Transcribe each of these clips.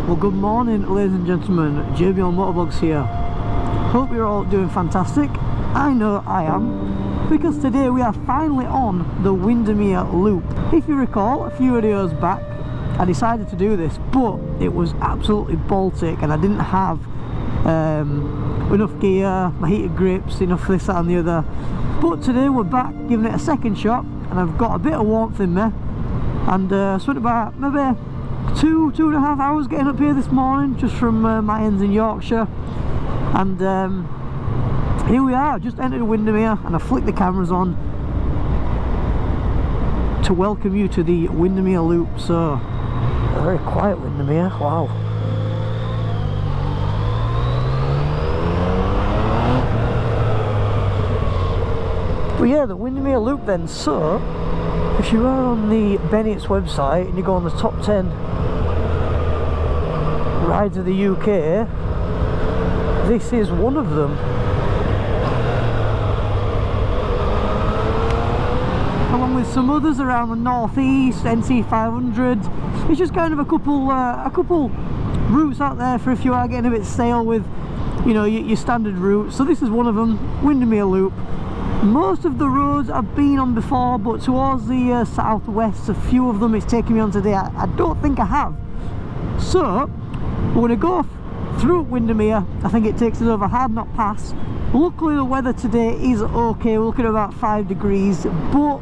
Well, good morning, ladies and gentlemen. JB on Motovlogs here. Hope you're all doing fantastic. I know I am, because today we are finally on the Windermere Loop. If you recall, a few videos back, I decided to do this, but it was absolutely Baltic, and I didn't have enough gear, my heated grips, enough this, that, and the other. But today we're back, giving it a second shot, and I've got a bit of warmth in me, and spent about maybe two and a half hours getting up here this morning, just from my ends in Yorkshire. And here we are, just entered Windermere, and I flicked the cameras on to welcome you to the Windermere Loop. So, a very quiet Windermere, wow. But yeah, the Windermere Loop then. So, if you are on the Bennetts website and you go on the top 10 rides of the UK, this is one of them. Along with some others around the northeast, NC 500. It's just kind of a couple routes out there for if you are getting a bit stale with, you know, your standard routes. So this is one of them, Windermere Loop. Most of the roads I've been on before, but towards the southwest, a few of them it's taking me on today. I don't think I have. So we're going to go through Windermere. I think it takes us over Hardknott Pass. Luckily the weather today is okay. We're looking at about 5 degrees, but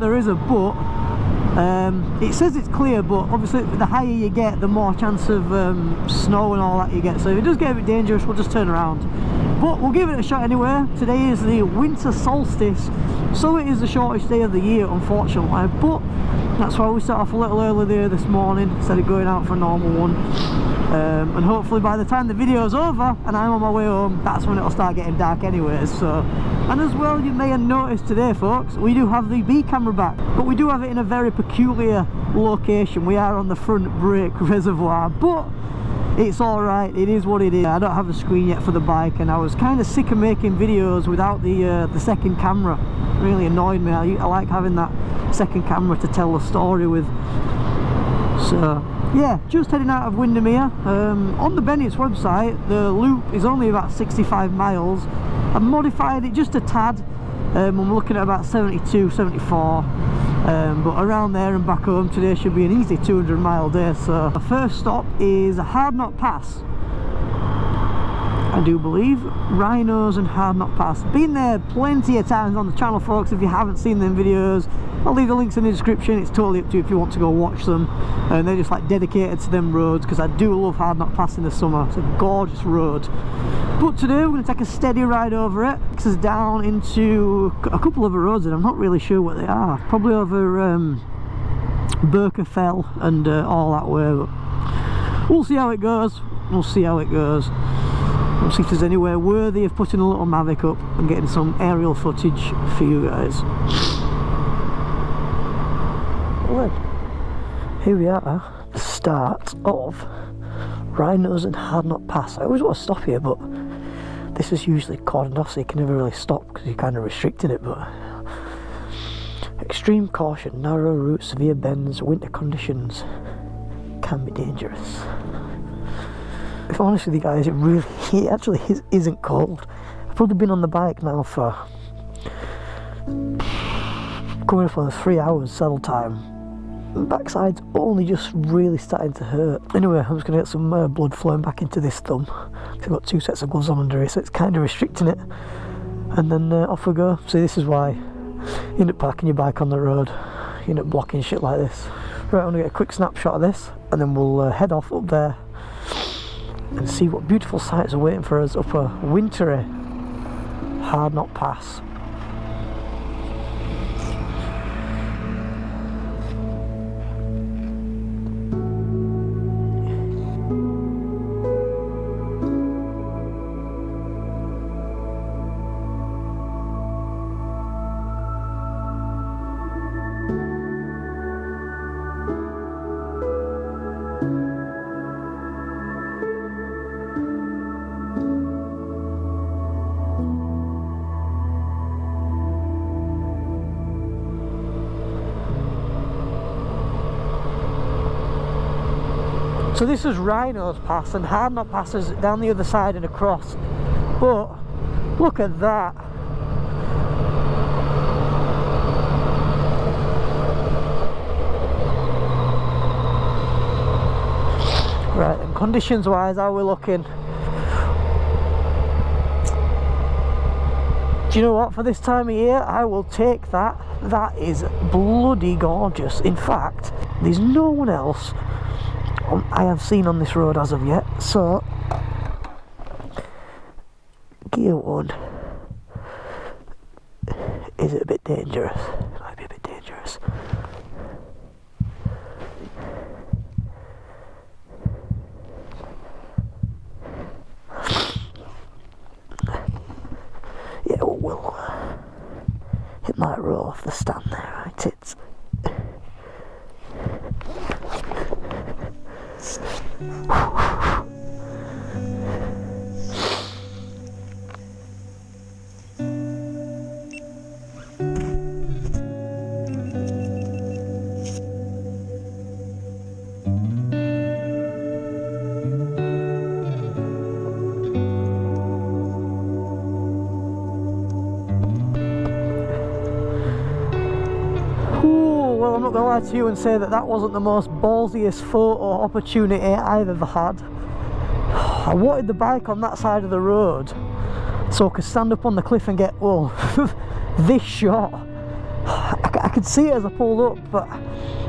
there is a but. It says it's clear, but obviously the higher you get, the more chance of snow and all that you get. So if it does get a bit dangerous, we'll just turn around. But we'll give it a shot anyway. Today is the winter solstice, so it is the shortest day of the year, unfortunately. But that's why we start off a little early there this morning instead of going out for a normal one. And hopefully by the time the video is over and I'm on my way home, that's when it'll start getting dark anyways. So, and as well, you may have noticed today, folks, we do have the B camera back, but we do have it in a very peculiar location. We are on the front brake reservoir, but it's alright, it is what it is. I don't have a screen yet for the bike, and I was kind of sick of making videos without the second camera. It really annoyed me. I like having that second camera to tell the story with. So yeah, just heading out of Windermere. On the Bennetts website, the loop is only about 65 miles. I've modified it just a tad. I'm looking at about 72, 74. But around there and back home today should be an easy 200-mile day. So the first stop is Hardknott Pass, I do believe. Rhinos and Hardknott Pass. Been there plenty of times on the channel, folks. If you haven't seen them videos, I'll leave the links in the description. It's totally up to you if you want to go watch them. And they're just like dedicated to them roads, because I do love Hardknott Pass in the summer. It's a gorgeous road. But today we're going to take a steady ride over it. It takes us down into a couple of roads and I'm not really sure what they are. Probably over Birkefell and all that way. But we'll see how it goes. We'll see how it goes. We'll see if there's anywhere worthy of putting a little Mavic up and getting some aerial footage for you guys. Well then, here we are, the start of Rhinos and Hardknott Pass. I always want to stop here, but this is usually cordoned off, so you can never really stop because you're kind of restricting it. But extreme caution, narrow route, severe bends, winter conditions can be dangerous. If I'm honest with you guys, it actually isn't cold. I've probably been on the bike now for coming up on 3 hours saddle time. The backside's only just really starting to hurt. Anyway, I'm just going to get some blood flowing back into this thumb. I've got 2 sets of gloves on under it, so it's kind of restricting it. And then off we go. See, this is why you end up parking your bike on the road. You end up blocking shit like this. Right, I'm going to get a quick snapshot of this, and then we'll head off up there and see what beautiful sights are waiting for us up a wintry Hardknott Pass. So this is Rhino's Pass, and Hardknott passes down the other side and across. But look at that. Right, and conditions wise, how we're looking. Do you know what, for this time of year, I will take that. That is bloody gorgeous. In fact, there's no one else I have seen on this road as of yet. So, gear 1. Is it a bit dangerous? It might be a bit dangerous. Yeah, well, it might roll off the stand there, right? It's well, I'm not going to lie to you and say that that wasn't the most ballsiest photo opportunity I've ever had. I wanted the bike on that side of the road so I could stand up on the cliff and get, well, this shot. I could see it as I pulled up, but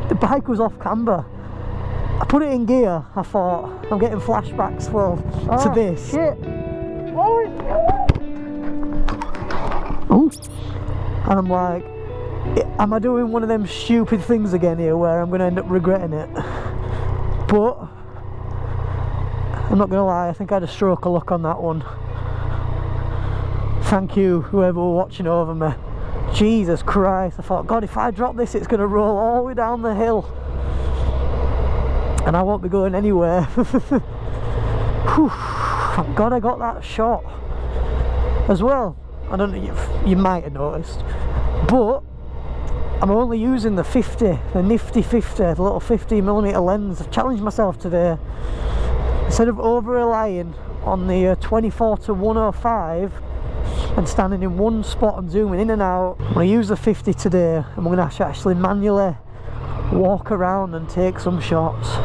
the bike was off camber. I put it in gear. I thought, I'm getting flashbacks, well, to this. Shit. Oh. And I'm like, am I doing one of them stupid things again here where I'm going to end up regretting it? But I'm not going to lie, I think I had a stroke of luck on that one. Thank you, whoever were watching over me. Jesus Christ, I thought, God, if I drop this, it's going to roll all the way down the hill. And I won't be going anywhere. Whew, thank God I got that shot. As well, I don't know, you might have noticed, but I'm only using the 50, the nifty 50, the little 50mm lens. I've challenged myself today. Instead of over-relying on the 24-105 and standing in one spot and zooming in and out, I'm going to use the 50 today, and we're going to actually manually walk around and take some shots.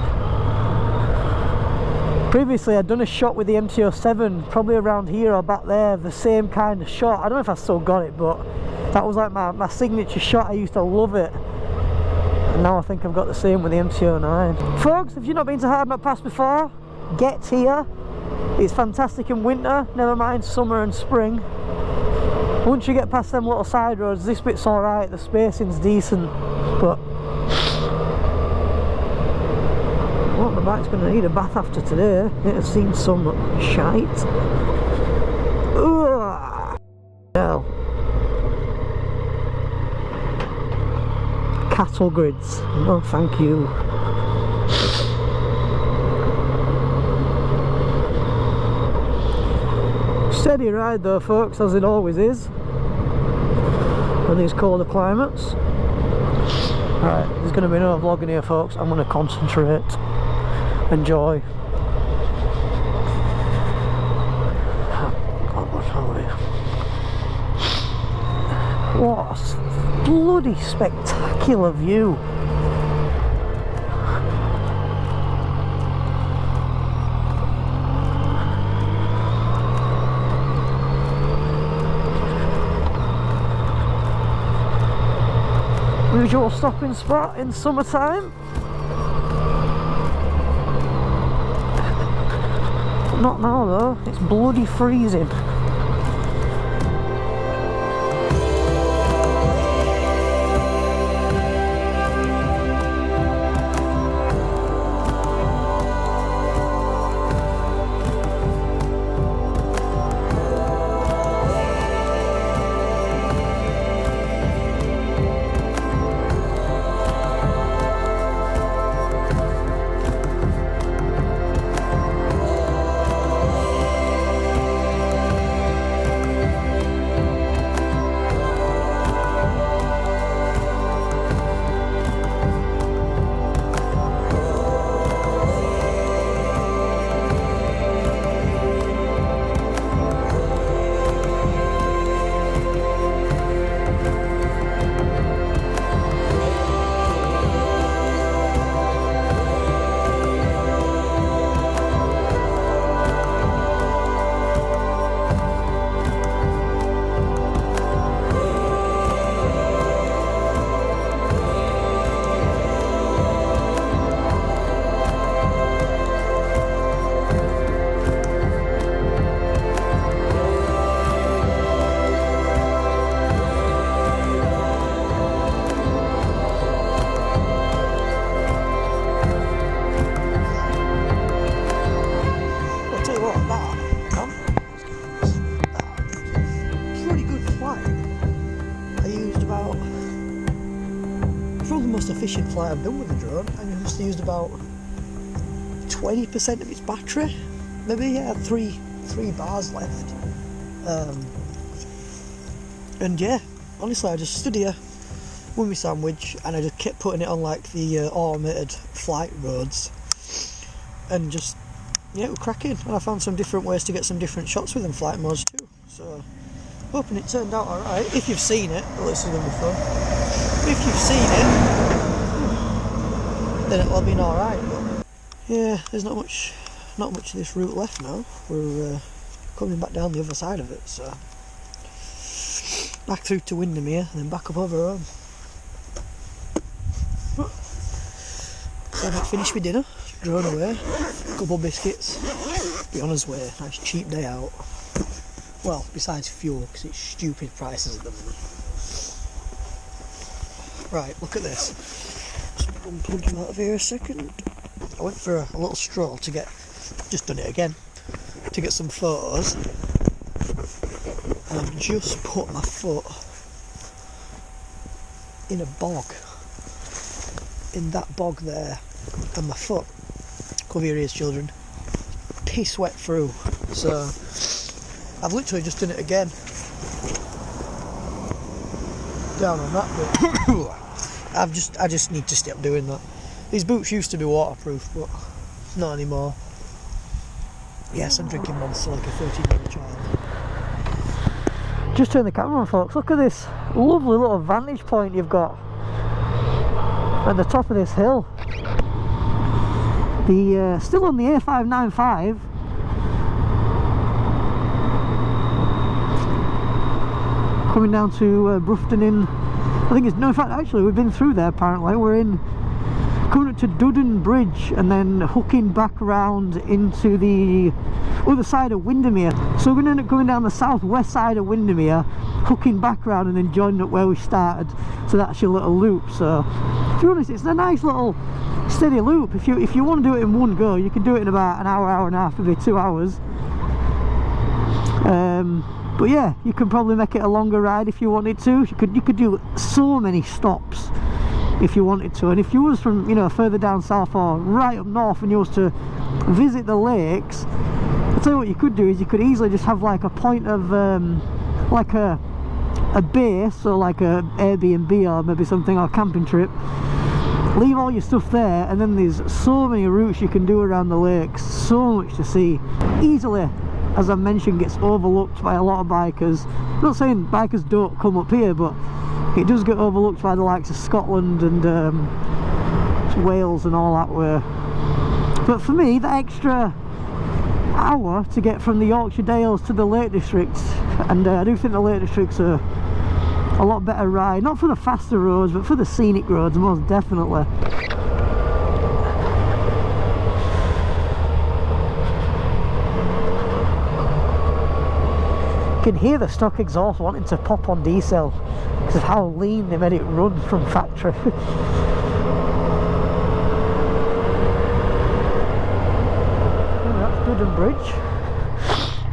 Previously I'd done a shot with the MT-07, probably around here or back there, the same kind of shot. I don't know if I still got it, but that was like my signature shot. I used to love it, and now I think I've got the same with the MT-09. Folks, if you've not been to Hardknott Pass before, get here. It's fantastic in winter, never mind summer and spring. Once you get past them little side roads, this bit's alright, the spacing's decent, but well, the bike's going to need a bath after today. It has seen some shite. Ugh. Hell. Cattle grids. No, thank you. Steady ride though, folks, as it always is in these colder climates. Right, there's going to be no vlogging here, folks. I'm going to concentrate. Enjoy. God, what are we? What a bloody spectacular view. Usual stopping spot in summertime. Not now though, it's bloody freezing. probably the most efficient flight I've done with the drone, and I just used about 20% of its battery, maybe. Yeah, three bars left. And yeah, honestly, I just stood here with my sandwich and I just kept putting it on like the automated flight roads, and just, yeah, it was cracking. And I found some different ways to get some different shots with them flight modes too, so hoping it turned out alright. If you've seen it, well, this is going to be fun. If you've seen it, then it'll have been alright. But yeah, there's not much of this route left now. We're coming back down the other side of it, so back through to Windermere and then back up over home. So I finished my dinner, drone away, a couple of biscuits, be on his way. Nice cheap day out. Well, besides fuel, because it's stupid prices at the moment. Right, look at this. Just unplug you out of here a second. I went for a little stroll to get, just done it again, to get some photos. And I've just put my foot in a bog. In that bog there. And my foot, cover your ears children, piss wet through. So I've literally just done it again. Down on that bit. I just need to stop doing that. These boots used to be waterproof, but not anymore. Yes, I'm drinking Monster like a 13-year-old child. Just turn the camera on, folks. Look at this lovely little vantage point you've got at the top of this hill. The still on the A595. Coming down to Brufton in, I think it's, no, in fact actually we've been through there apparently. We're in, coming up to Dudden Bridge and then hooking back around into the other side of Windermere. So we're going to end up going down the southwest side of Windermere, hooking back around and then joining up where we started. So that's your little loop. So to be honest, it's a nice little steady loop. If you want to do it in one go, you can do it in about an hour and a half, maybe 2 hours. But yeah, you can probably make it a longer ride if you wanted to. You could do so many stops if you wanted to. And if you was from, you know, further down south or right up north and you was to visit the lakes, I'll tell you what you could do is you could easily just have like a point of like a base, or like a Airbnb or maybe something, or a camping trip. Leave all your stuff there, and then there's so many routes you can do around the lakes, so much to see. Easily, as I mentioned, gets overlooked by a lot of bikers. I'm not saying bikers don't come up here, but it does get overlooked by the likes of Scotland and Wales and all that way. But for me, that extra hour to get from the Yorkshire Dales to the Lake Districts, and I do think the Lake Districts are a lot better ride, not for the faster roads but for the scenic roads, most definitely. You can hear the stock exhaust wanting to pop on diesel because of how lean they made it run from factory. That's Dudden Bridge.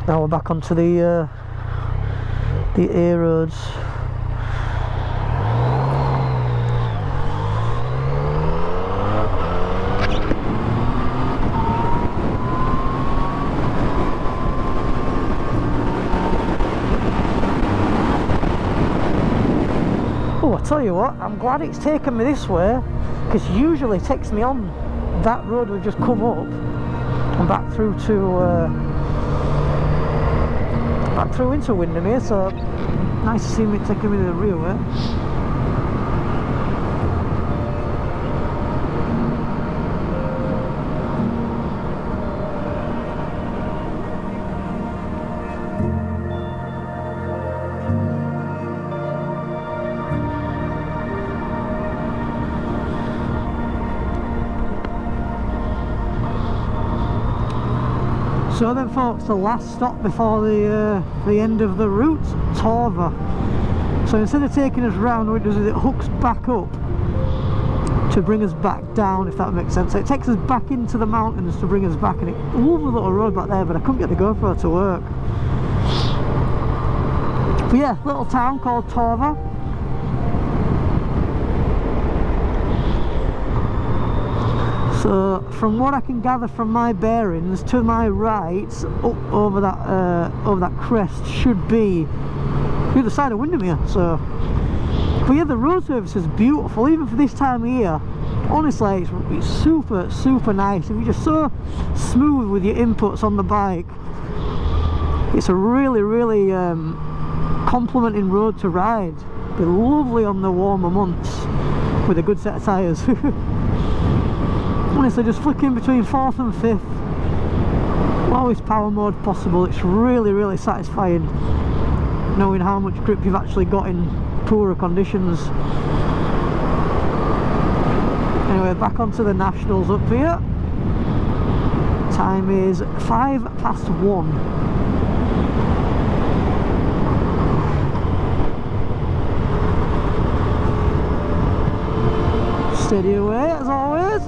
Now we're back onto the A roads. Tell you what, I'm glad it's taken me this way, because usually it takes me on that road we've just come up and back through into Windermere. So nice to see me taking me the real way. So then folks, the last stop before the end of the route, Torva. So instead of taking us round, what it does is it hooks back up to bring us back down, if that makes sense. So it takes us back into the mountains to bring us back, and it's a lovely little road back there, but I couldn't get the GoPro to work. But yeah, little town called Torva. So from what I can gather from my bearings, to my right, up over that crest, should be the other side of Windermere. So, but yeah, the road surface is beautiful, even for this time of year. Honestly, it's super, super nice. If you're just so smooth with your inputs on the bike, it's a really, really complimenting road to ride. Be lovely on the warmer months with a good set of tyres. Honestly, just flicking between 4th and 5th, lowest power mode possible. It's really, really satisfying knowing how much grip you've actually got in poorer conditions. Anyway, back onto the Nationals up here. Time is 1:05. Steady away as always.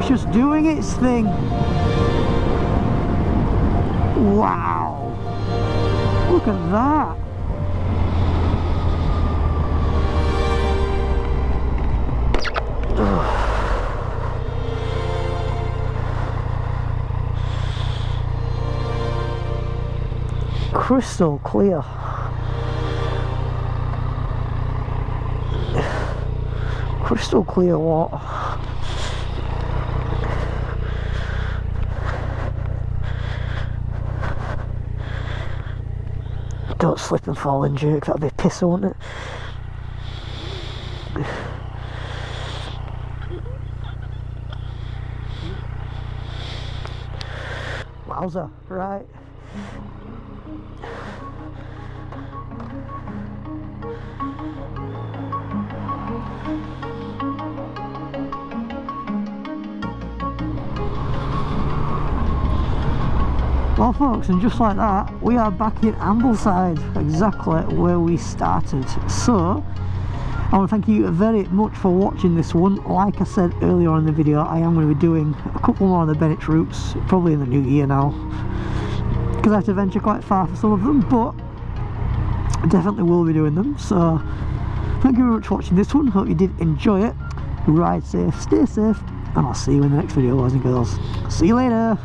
Just doing its thing. Wow, look at that. Ugh. Crystal clear. Crystal clear water. Don't slip and fall and jerk, that'd be piss, wouldn't it? Wowza, right. Well folks, and just like that, we are back in Ambleside, exactly where we started. So, I want to thank you very much for watching this one. Like I said earlier on in the video, I am going to be doing a couple more of the Bennett routes, probably in the new year now, because I have to venture quite far for some of them, but I definitely will be doing them. So, thank you very much for watching this one. Hope you did enjoy it. Ride safe, stay safe, and I'll see you in the next video, boys and girls. See you later.